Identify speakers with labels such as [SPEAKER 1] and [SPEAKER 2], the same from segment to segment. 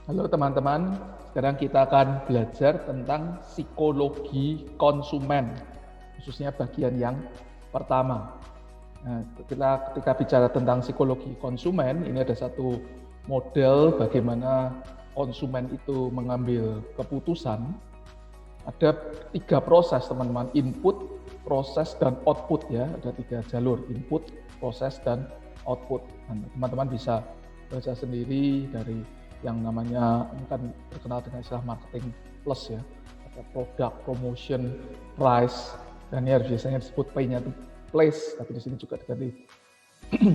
[SPEAKER 1] Halo teman-teman, sekarang kita akan belajar tentang psikologi konsumen, khususnya bagian yang pertama. Nah, ketika bicara tentang psikologi konsumen, ini ada satu model bagaimana konsumen itu mengambil keputusan. Ada 3 proses teman-teman, input, proses, dan output ya. Ada 3 jalur, input, proses, dan output. Nah, teman-teman bisa baca sendiri dari yang namanya kan terkenal dengan istilah marketing plus ya, ada produk, promotion, price, dan ini biasanya disebut P-nya itu place, tapi di sini juga diganti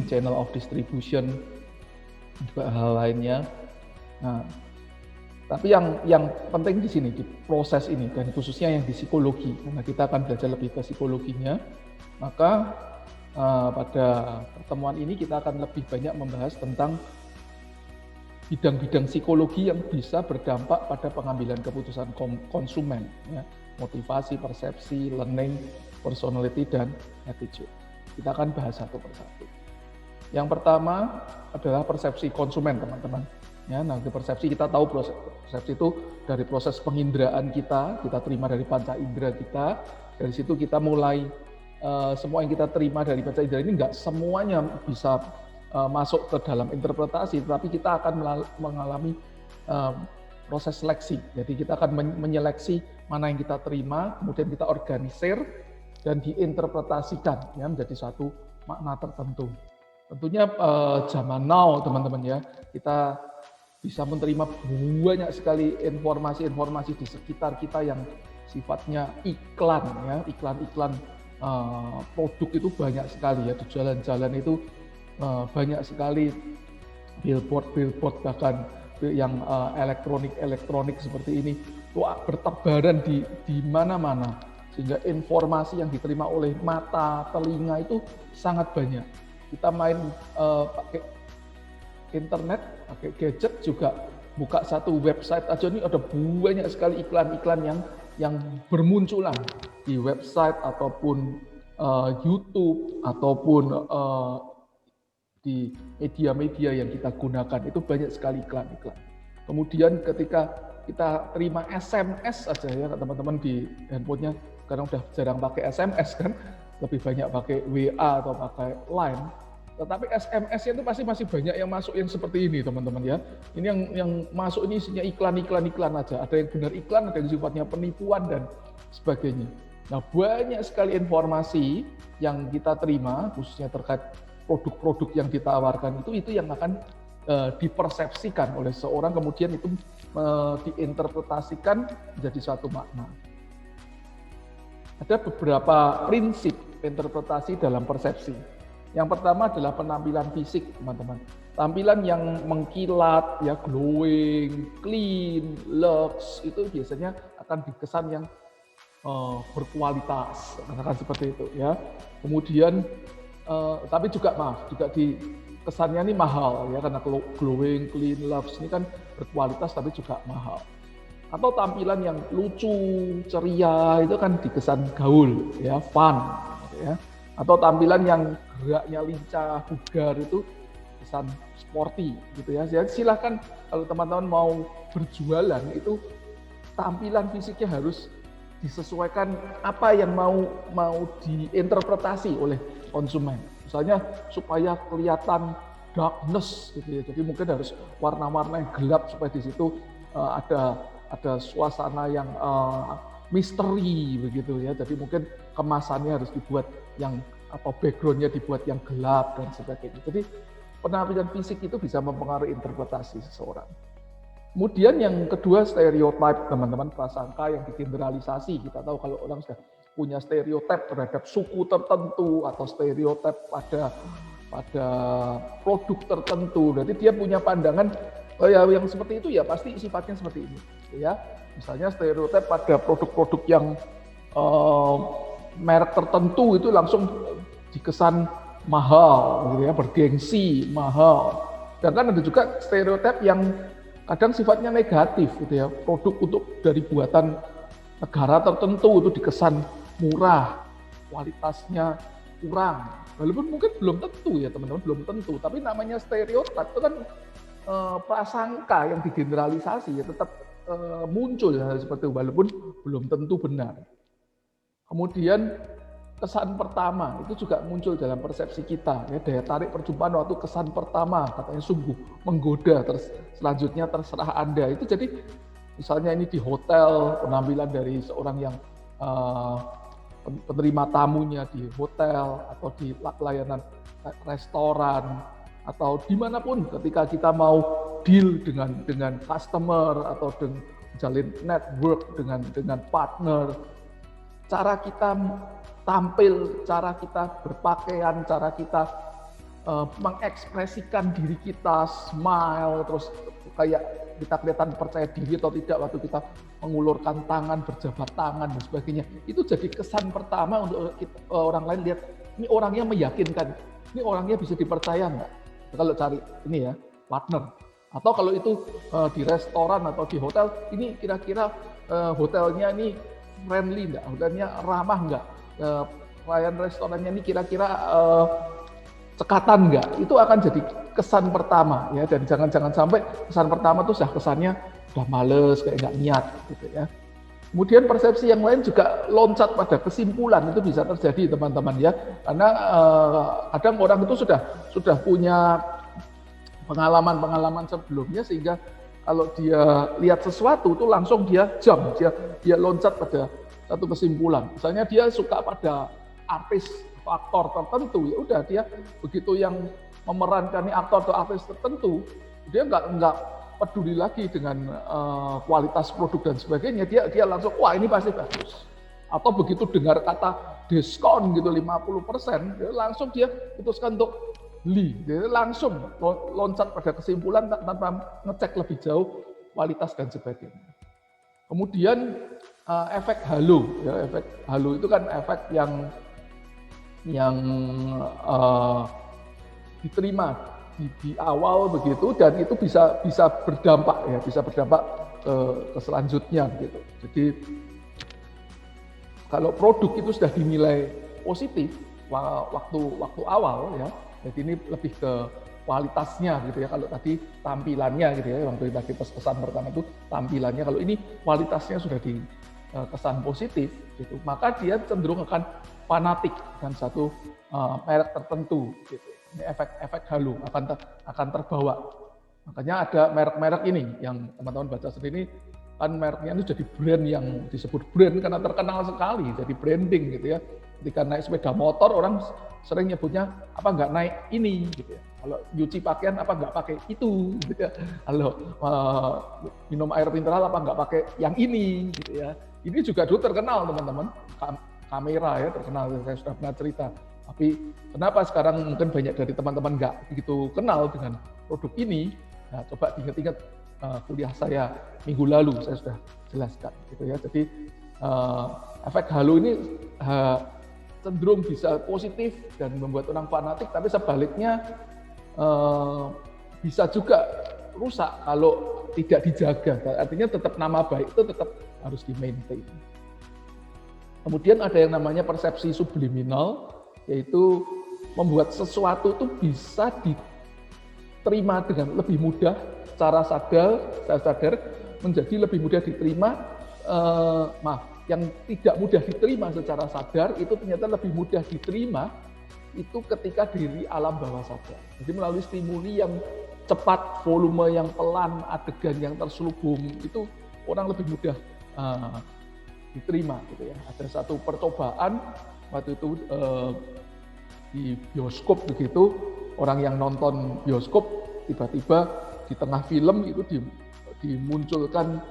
[SPEAKER 1] channel of distribution, juga hal lainnya. Nah, tapi yang penting di sini di proses ini dan khususnya yang di psikologi, karena kita akan belajar lebih ke psikologinya, maka pada pertemuan ini kita akan lebih banyak membahas tentang bidang-bidang psikologi yang bisa berdampak pada pengambilan keputusan konsumen, ya, motivasi, persepsi, learning, personality, dan attitude. Kita akan bahas satu persatu. Yang pertama adalah persepsi konsumen, teman-teman. Ya, nah, persepsi kita tahu persepsi itu dari proses penginderaan kita terima dari panca indera kita. Dari situ kita mulai semua yang kita terima dari panca indera ini nggak semuanya bisa masuk ke dalam interpretasi, tetapi kita akan mengalami proses seleksi. Jadi kita akan menyeleksi mana yang kita terima, kemudian kita organisir dan diinterpretasikan ya menjadi satu makna tertentu. Tentunya zaman now teman-teman ya, kita bisa menerima banyak sekali informasi-informasi di sekitar kita yang sifatnya iklan ya, iklan-iklan produk itu banyak sekali ya, di jalan-jalan itu banyak sekali billboard bahkan yang elektronik seperti ini itu bertebaran di mana-mana, sehingga informasi yang diterima oleh mata, telinga itu sangat banyak. Kita main pakai internet, pakai gadget juga, buka satu website aja ini ada banyak sekali iklan-iklan yang bermunculan di website ataupun YouTube ataupun di media-media yang kita gunakan itu banyak sekali iklan-iklan. Kemudian ketika kita terima SMS saja ya teman-teman di handphonenya, sekarang udah jarang pakai SMS kan, lebih banyak pakai WA atau pakai Line. Tetapi SMS-nya itu pasti masih banyak yang masuk yang seperti ini teman-teman ya. Ini yang masuk ini isinya iklan aja. Ada yang benar iklan, ada yang sifatnya penipuan dan sebagainya. Nah, banyak sekali informasi yang kita terima khususnya terkait produk-produk yang ditawarkan itu yang akan dipersepsikan oleh seorang, kemudian itu diinterpretasikan menjadi suatu makna. Ada beberapa prinsip interpretasi dalam persepsi. Yang pertama adalah penampilan fisik, teman-teman. Tampilan yang mengkilat, ya, glowing, clean, lux, itu biasanya akan dikesan yang berkualitas, katakan seperti itu, ya. Kemudian tapi juga di kesannya ini mahal ya, karena glowing, clean, lux ini kan berkualitas tapi juga mahal. Atau tampilan yang lucu, ceria itu kan dikesan gaul ya, fun ya. Atau tampilan yang geraknya lincah, bugar itu kesan sporty gitu ya. Jadi silahkan kalau teman-teman mau berjualan itu tampilan fisiknya harus disesuaikan apa yang mau diinterpretasi oleh konsumen. Misalnya supaya kelihatan darkness gitu ya. Jadi mungkin harus warna-warna yang gelap supaya di situ ada suasana yang misteri begitu ya. Jadi mungkin kemasannya harus dibuat yang atau backgroundnya dibuat yang gelap dan sebagainya. Jadi penampilan fisik itu bisa mempengaruhi interpretasi seseorang. Kemudian yang kedua stereotip, teman-teman, prasangka yang digeneralisasi. Kita tahu kalau orang sudah punya stereotip terhadap suku tertentu atau stereotip pada produk tertentu. Jadi dia punya pandangan ya yang seperti itu ya pasti sifatnya seperti ini, ya. Misalnya stereotip pada produk-produk yang merek tertentu itu langsung dikesan mahal, gitu ya, bergengsi, mahal. Dan kan ada juga stereotip yang kadang sifatnya negatif gitu ya, produk untuk dari buatan negara tertentu itu dikesan murah, kualitasnya kurang. Walaupun mungkin belum tentu ya teman-teman, belum tentu, tapi namanya stereotip itu kan prasangka yang digeneralisasi ya tetap muncul hal seperti itu, walaupun belum tentu benar. Kemudian kesan pertama itu juga muncul dalam persepsi kita, ya, daya tarik perjumpaan waktu kesan pertama katanya sungguh menggoda, selanjutnya terserah Anda. Itu jadi misalnya ini di hotel, penampilan dari seorang yang penerima tamunya di hotel atau di pelayanan restoran atau dimanapun ketika kita mau deal dengan customer atau jalin network dengan partner, cara kita tampil, cara kita berpakaian, cara kita mengekspresikan diri kita, smile, terus kayak kita kelihatan percaya diri atau tidak waktu kita mengulurkan tangan, berjabat tangan dan sebagainya. Itu jadi kesan pertama untuk orang lain lihat, ini orangnya meyakinkan, ini orangnya bisa dipercaya nggak? Kalau cari ini ya, partner. Atau kalau itu di restoran atau di hotel, ini kira-kira hotelnya ini friendly nggak? Hotelnya ramah nggak? Pelayan restorannya ini kira-kira cekatan nggak? Itu akan jadi kesan pertama ya, dan jangan sampai kesan pertama tuh kesannya udah males, kayak nggak niat gitu ya. Kemudian persepsi yang lain juga loncat pada kesimpulan, itu bisa terjadi teman-teman ya, karena kadang orang itu sudah punya pengalaman sebelumnya sehingga kalau dia lihat sesuatu itu langsung dia loncat pada satu kesimpulan. Misalnya dia suka pada artis atau aktor tertentu, ya udah dia begitu yang memerankan aktor atau artis tertentu, dia nggak peduli lagi dengan kualitas produk dan sebagainya, dia langsung wah ini pasti bagus. Atau begitu dengar kata diskon gitu 50%, langsung dia putuskan untuk beli. Dia langsung loncat pada kesimpulan tanpa ngecek lebih jauh kualitas dan sebagainya. Kemudian efek halo, ya, efek halo itu kan efek yang diterima di awal begitu, dan itu bisa berdampak ya, ke selanjutnya gitu. Jadi kalau produk itu sudah dinilai positif waktu awal ya, jadi ini lebih ke kualitasnya gitu ya. Kalau tadi tampilannya gitu ya, waktu tadi kesan pertama itu tampilannya, kalau ini kualitasnya sudah di kesan positif gitu, maka dia cenderung akan fanatik dengan satu merek tertentu gitu. Ini efek halo akan terbawa. Makanya ada merek-merek ini yang teman-teman baca sendiri, kan mereknya itu jadi brand yang disebut brand karena terkenal sekali, jadi branding gitu ya. Ketika naik sepeda motor orang sering nyebutnya apa nggak naik ini gitu ya. Kalau nyuci pakaian apa nggak pakai itu gitu ya. Kalau minum air mineral apa nggak pakai yang ini gitu ya. Ini juga dulu terkenal teman-teman, kamera ya terkenal, saya sudah pernah cerita. Tapi kenapa sekarang mungkin banyak dari teman-teman nggak begitu kenal dengan produk ini? Nah, coba diingat-ingat kuliah saya minggu lalu saya sudah jelaskan gitu ya. Jadi efek halo ini cenderung bisa positif dan membuat orang fanatik, tapi sebaliknya bisa juga rusak kalau tidak dijaga. Artinya tetap nama baik itu tetap harus di-maintain. Kemudian ada yang namanya persepsi subliminal, yaitu membuat sesuatu itu bisa diterima dengan lebih mudah secara sadar menjadi lebih mudah diterima. Yang tidak mudah diterima secara sadar itu ternyata lebih mudah diterima itu ketika di alam bawah sadar. Jadi melalui stimuli yang cepat, volume yang pelan, adegan yang terselubung, itu orang lebih mudah diterima gitu ya. Ada satu percobaan waktu itu di bioskop begitu, orang yang nonton bioskop tiba-tiba di tengah film itu dimunculkan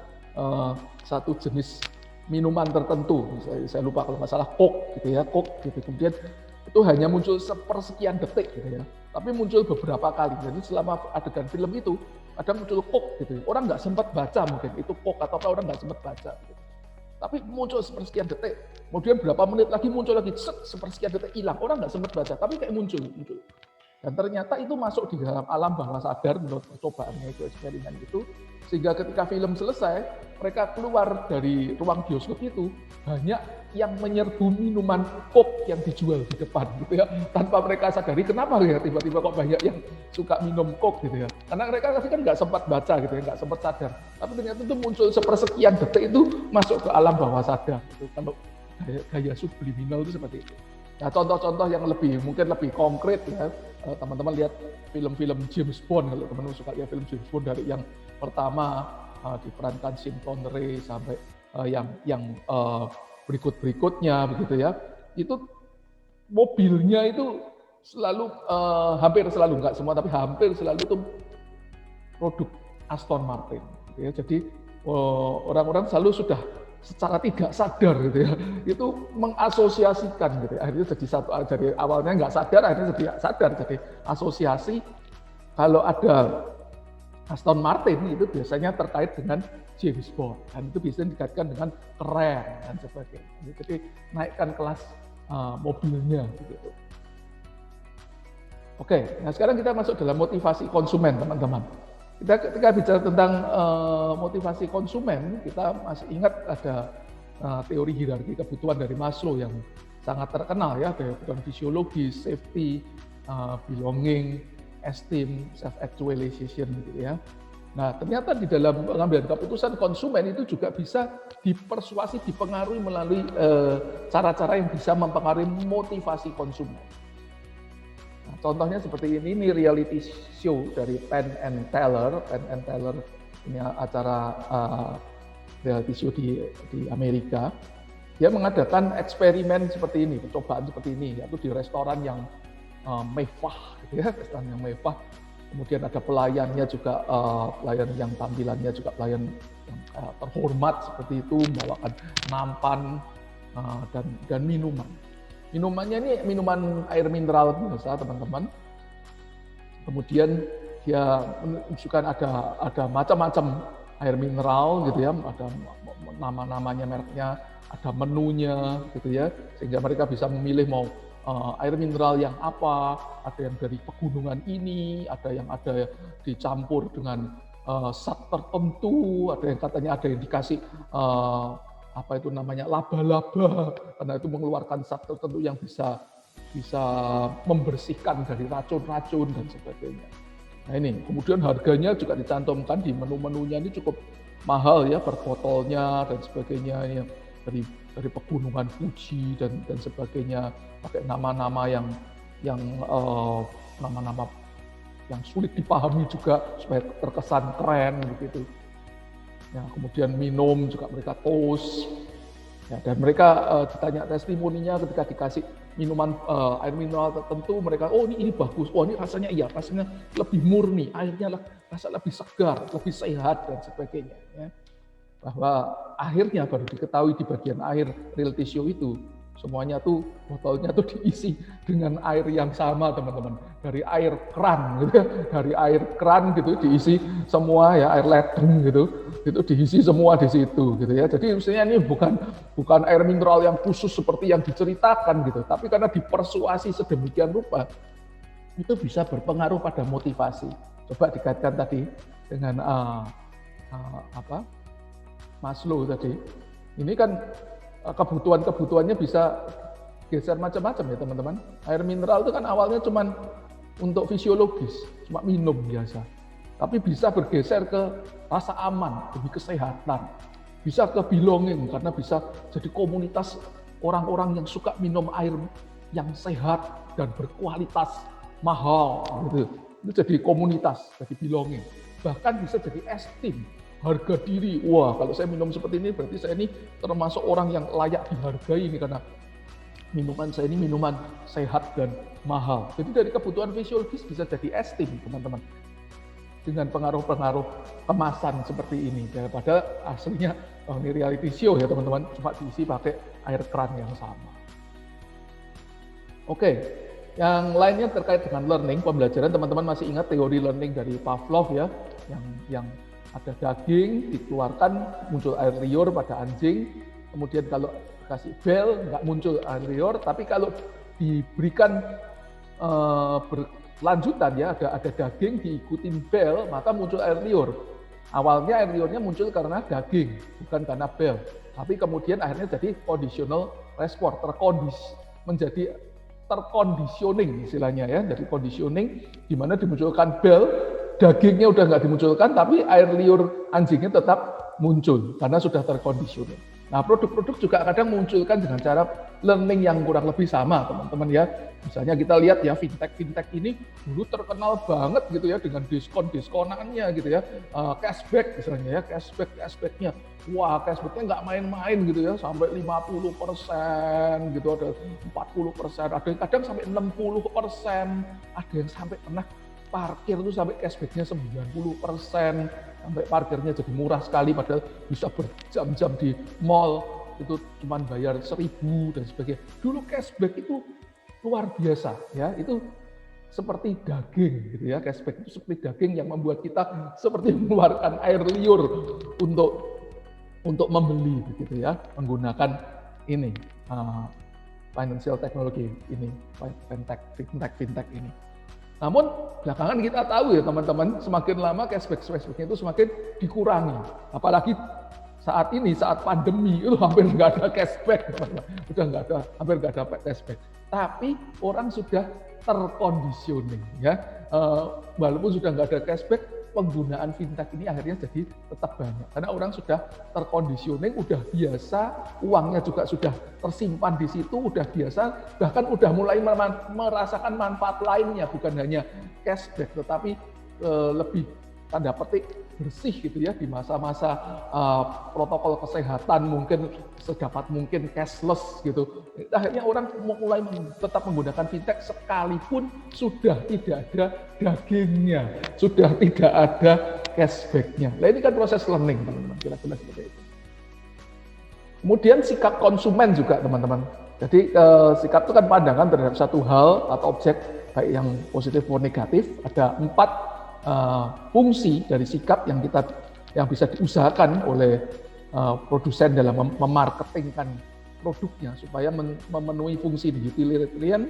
[SPEAKER 1] satu jenis minuman tertentu, saya lupa kalau nggak salah Coke gitu ya, Coke gitu. Kemudian itu hanya muncul sepersekian detik gitu ya, tapi muncul beberapa kali. Jadi selama adegan film itu ada muncul Coke gitu. Orang nggak sempat baca mungkin itu Coke atau orang nggak sempat baca. Gitu. Tapi muncul sepersekian detik, kemudian berapa menit lagi muncul lagi, sepersekian detik hilang, orang nggak sempat baca, tapi kayak muncul. Dan ternyata itu masuk di dalam alam bawah sadar menurut percobaannya itu, eksperimen itu, sehingga ketika film selesai, mereka keluar dari ruang bioskop itu, banyak yang menyerbu minuman Coke yang dijual di depan gitu ya, tanpa mereka sadari kenapa ya tiba-tiba kok banyak yang suka minum Coke gitu ya, karena mereka kan nggak sempat baca gitu ya, nggak sempat sadar, tapi ternyata itu muncul sepersekian detik itu masuk ke alam bawah sadar gitu. Kalau gaya subliminal itu seperti itu. Nah, contoh-contoh yang mungkin lebih konkret ya, teman-teman lihat film-film James Bond, kalau teman-teman suka lihat film James Bond dari yang pertama diperankan Sean Connery sampai yang berikut-berikutnya begitu ya, itu mobilnya itu selalu hampir selalu, nggak semua tapi hampir selalu itu produk Aston Martin gitu ya. Jadi orang-orang selalu sudah secara tidak sadar gitu ya, itu mengasosiasikan gitu ya. Akhirnya jadi dari awalnya nggak sadar, akhirnya jadi sadar, jadi asosiasi kalau ada Aston Martin itu biasanya terkait dengan James Bond, dan itu biasanya dikaitkan dengan keren dan sebagainya. Jadi naikkan kelas mobilnya gitu. Oke, nah sekarang kita masuk dalam motivasi konsumen, teman-teman. Kita ketika bicara tentang motivasi konsumen, kita masih ingat ada teori hierarki kebutuhan dari Maslow yang sangat terkenal ya, kebutuhan fisiologis, safety, belonging, esteem, self-actualization gitu ya. Nah, ternyata di dalam pengambilan keputusan konsumen itu juga bisa dipersuasi, dipengaruhi melalui cara-cara yang bisa mempengaruhi motivasi konsumen. Nah, contohnya seperti ini reality show dari Penn and Teller. Penn and Teller ini acara reality show di Amerika. Dia mengadakan eksperimen seperti ini, percobaan seperti ini, yaitu di restoran yang mewah, gitu ya, restoran yang mewah. Kemudian ada pelayannya juga, pelayan yang tampilannya juga pelayan yang terhormat seperti itu, membawakan nampan dan minuman. Minumannya ini minuman air mineral biasa, teman-teman. Kemudian dia menunjukkan ada macam-macam air mineral gitu ya, ada nama-namanya, mereknya, ada menunya gitu ya, sehingga mereka bisa memilih mau air mineral yang apa, ada yang dari pegunungan ini, ada yang dicampur dengan zat tertentu, ada yang katanya ada yang dikasih apa itu namanya laba-laba, karena itu mengeluarkan zat tertentu yang bisa membersihkan dari racun-racun dan sebagainya. Nah ini, kemudian harganya juga dicantumkan di menu-menunya, ini cukup mahal ya per botolnya dan sebagainya, ya, dari pegunungan Fuji dan sebagainya, pakai nama-nama yang nama-nama yang sulit dipahami juga supaya terkesan keren begitu. Ya, kemudian minum juga mereka toast, ya, dan mereka ditanya testimoninya ketika dikasih minuman air mineral tertentu, mereka ini bagus, ini rasanya lebih murni, airnya rasa lebih segar, lebih sehat dan sebagainya. Ya. Bahwa akhirnya baru diketahui di bagian akhir reality show itu, semuanya tuh botolnya tuh diisi dengan air yang sama, teman-teman, dari air keran gitu, dari air keran gitu diisi semua ya, air ledeng gitu, itu diisi semua di situ gitu ya. Jadi maksudnya ini bukan air mineral yang khusus seperti yang diceritakan gitu, tapi karena dipersuasi sedemikian rupa itu bisa berpengaruh pada motivasi. Coba dikaitkan tadi dengan Maslow tadi. Ini kan kebutuhannya bisa geser macam-macam ya, teman-teman. Air mineral itu kan awalnya cuma untuk fisiologis, cuma minum biasa. Tapi bisa bergeser ke rasa aman, demi kesehatan. Bisa ke belonging, karena bisa jadi komunitas orang-orang yang suka minum air yang sehat dan berkualitas mahal gitu. Itu jadi komunitas, jadi belonging. Bahkan bisa jadi esteem, harga diri. Wah, kalau saya minum seperti ini berarti saya ini termasuk orang yang layak dihargai ini, karena minuman saya ini minuman sehat dan mahal. Jadi dari kebutuhan fisiologis bisa jadi esteem, teman-teman, dengan pengaruh-pengaruh kemasan seperti ini, daripada aslinya ini reality show ya, teman-teman, cuma diisi pakai air keran yang sama. Oke, yang lainnya terkait dengan learning, pembelajaran, teman-teman masih ingat teori learning dari Pavlov ya, yang ada daging, dikeluarkan, muncul air liur pada anjing, kemudian kalau kasih bel, nggak muncul air liur, tapi kalau diberikan lanjutan ya, ada daging diikutin bel, maka muncul air liur. Awalnya air liurnya muncul karena daging, bukan karena bel. Tapi kemudian akhirnya jadi conditional response, menjadi terconditioning istilahnya ya, dari conditioning di mana dimunculkan bel, dagingnya udah nggak dimunculkan, tapi air liur anjingnya tetap muncul karena sudah terconditioning. Nah, produk-produk juga kadang munculkan dengan cara learning yang kurang lebih sama, teman-teman ya. Misalnya kita lihat ya, fintech ini dulu terkenal banget gitu ya dengan diskonannya gitu ya, cashback misalnya ya, cashbacknya. Wah, cashbacknya nggak main-main gitu ya, sampai 50% gitu, ada 40%, ada yang kadang sampai 60%, ada yang sampai pernah parkir itu sampai cashbacknya 90%, sampai parkirnya jadi murah sekali padahal bisa berjam-jam di mall itu cuma bayar 1.000 dan sebagainya. Dulu cashback itu luar biasa ya, itu seperti daging gitu ya, cashback itu seperti daging yang membuat kita seperti mengeluarkan air liur untuk membeli gitu ya, menggunakan ini financial technology ini, fintech ini. Namun belakangan kita tahu ya teman-teman, semakin lama cashback-nya itu semakin dikurangi. Apalagi saat ini, saat pandemi itu hampir nggak ada cashback, udah nggak ada, hampir nggak ada cashback. Tapi orang sudah terconditioning ya, walaupun sudah nggak ada cashback, penggunaan fintech ini akhirnya jadi tetap banyak karena orang sudah terconditioning, udah biasa, uangnya juga sudah tersimpan di situ, udah biasa, bahkan udah mulai merasakan manfaat lainnya, bukan hanya cashback tetapi lebih tanda petik bersih gitu ya di masa-masa protokol kesehatan, mungkin sedapat mungkin cashless gitu. Akhirnya orang mulai tetap menggunakan fintech sekalipun sudah tidak ada dagingnya, sudah tidak ada cashbacknya. Nah ini kan proses learning teman-teman, kira-kira seperti itu. Kemudian sikap konsumen juga teman-teman. Jadi sikap itu kan pandangan terhadap satu hal atau objek baik yang positif maupun negatif. Ada 4 fungsi dari sikap yang bisa diusahakan oleh produsen dalam memarketingkan produknya supaya memenuhi fungsi di utilitarian,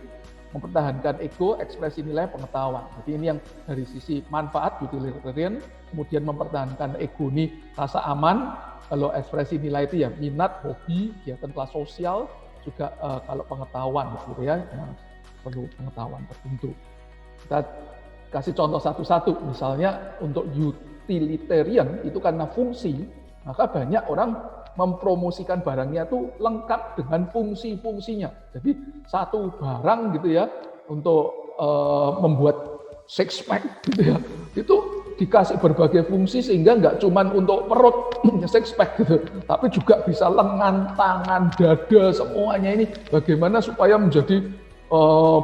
[SPEAKER 1] mempertahankan ego, ekspresi nilai, pengetahuan. Jadi ini yang dari sisi manfaat utilitarian, kemudian mempertahankan ego ini rasa aman, kalau ekspresi nilai itu ya minat, hobi, kegiatan kelas sosial, juga kalau pengetahuan gitu ya, perlu pengetahuan tertentu. Kita kasih contoh satu-satu, misalnya untuk utilitarian itu karena fungsi, maka banyak orang mempromosikan barangnya itu lengkap dengan fungsi-fungsinya. Jadi satu barang gitu ya untuk membuat six pack gitu ya, itu dikasih berbagai fungsi sehingga nggak cuma untuk perut six pack gitu, tapi juga bisa lengan, tangan, dada, semuanya ini bagaimana supaya menjadi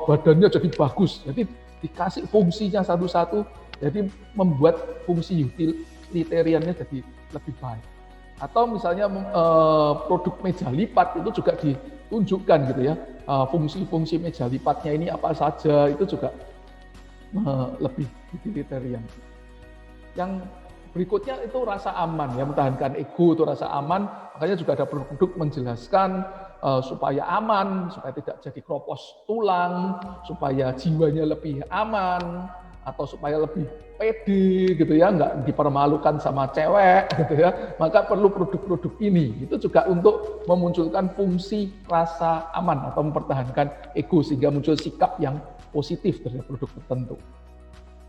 [SPEAKER 1] badannya jadi bagus. Jadi dikasih fungsinya satu-satu, jadi membuat fungsi utilitariannya jadi lebih baik. Atau misalnya produk meja lipat itu juga ditunjukkan gitu ya, fungsi-fungsi meja lipatnya ini apa saja, itu juga lebih utilitarian. Yang berikutnya itu rasa aman ya, mempertahankan ego itu rasa aman, makanya juga ada produk menjelaskan supaya aman, supaya tidak jadi kropos tulang, supaya jiwanya lebih aman, atau supaya lebih pede gitu ya, nggak dipermalukan sama cewek gitu ya, maka perlu produk-produk ini. Itu juga untuk memunculkan fungsi rasa aman atau mempertahankan ego sehingga muncul sikap yang positif terhadap produk tertentu.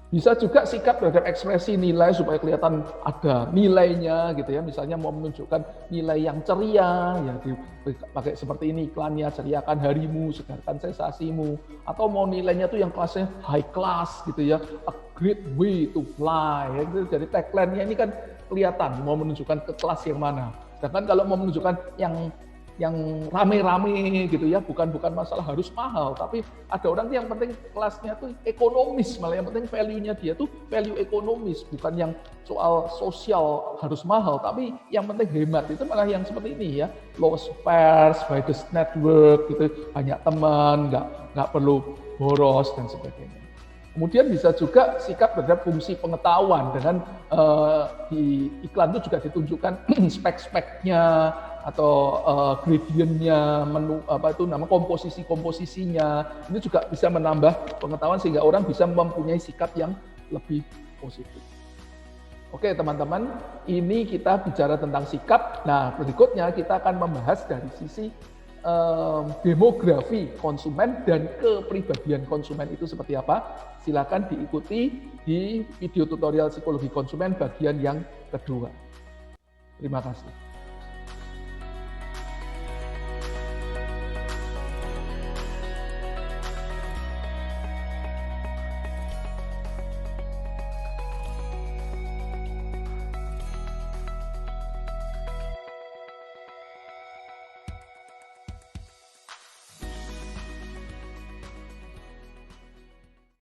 [SPEAKER 1] Bisa juga sikap terhadap ekspresi nilai supaya kelihatan ada nilainya gitu ya. Misalnya mau menunjukkan nilai yang ceria, ya dipakai seperti ini iklannya, ceriakan harimu, segarkan sensasimu. Atau mau nilainya tuh yang kelasnya high class gitu ya, a great way to fly. Ya, gitu. Jadi tagline-nya ini kan kelihatan mau menunjukkan ke kelas yang mana. Sedangkan kalau mau menunjukkan yang rame-rame gitu ya, bukan masalah harus mahal, tapi ada orang yang penting kelasnya tuh ekonomis, malah yang penting value-nya dia tuh value ekonomis, bukan yang soal sosial harus mahal, tapi yang penting hemat, itu malah yang seperti ini ya, low fares, widest network gitu, banyak teman, nggak perlu boros dan sebagainya. Kemudian bisa juga sikap terhadap fungsi pengetahuan dengan di iklan itu juga ditunjukkan spek-speknya, atau gradientnya, menu komposisinya, ini juga bisa menambah pengetahuan sehingga orang bisa mempunyai sikap yang lebih positif. Oke teman-teman, ini kita bicara tentang sikap. Nah berikutnya kita akan membahas dari sisi demografi konsumen dan kepribadian konsumen itu seperti apa. Silakan diikuti di video tutorial psikologi konsumen bagian yang kedua. Terima kasih.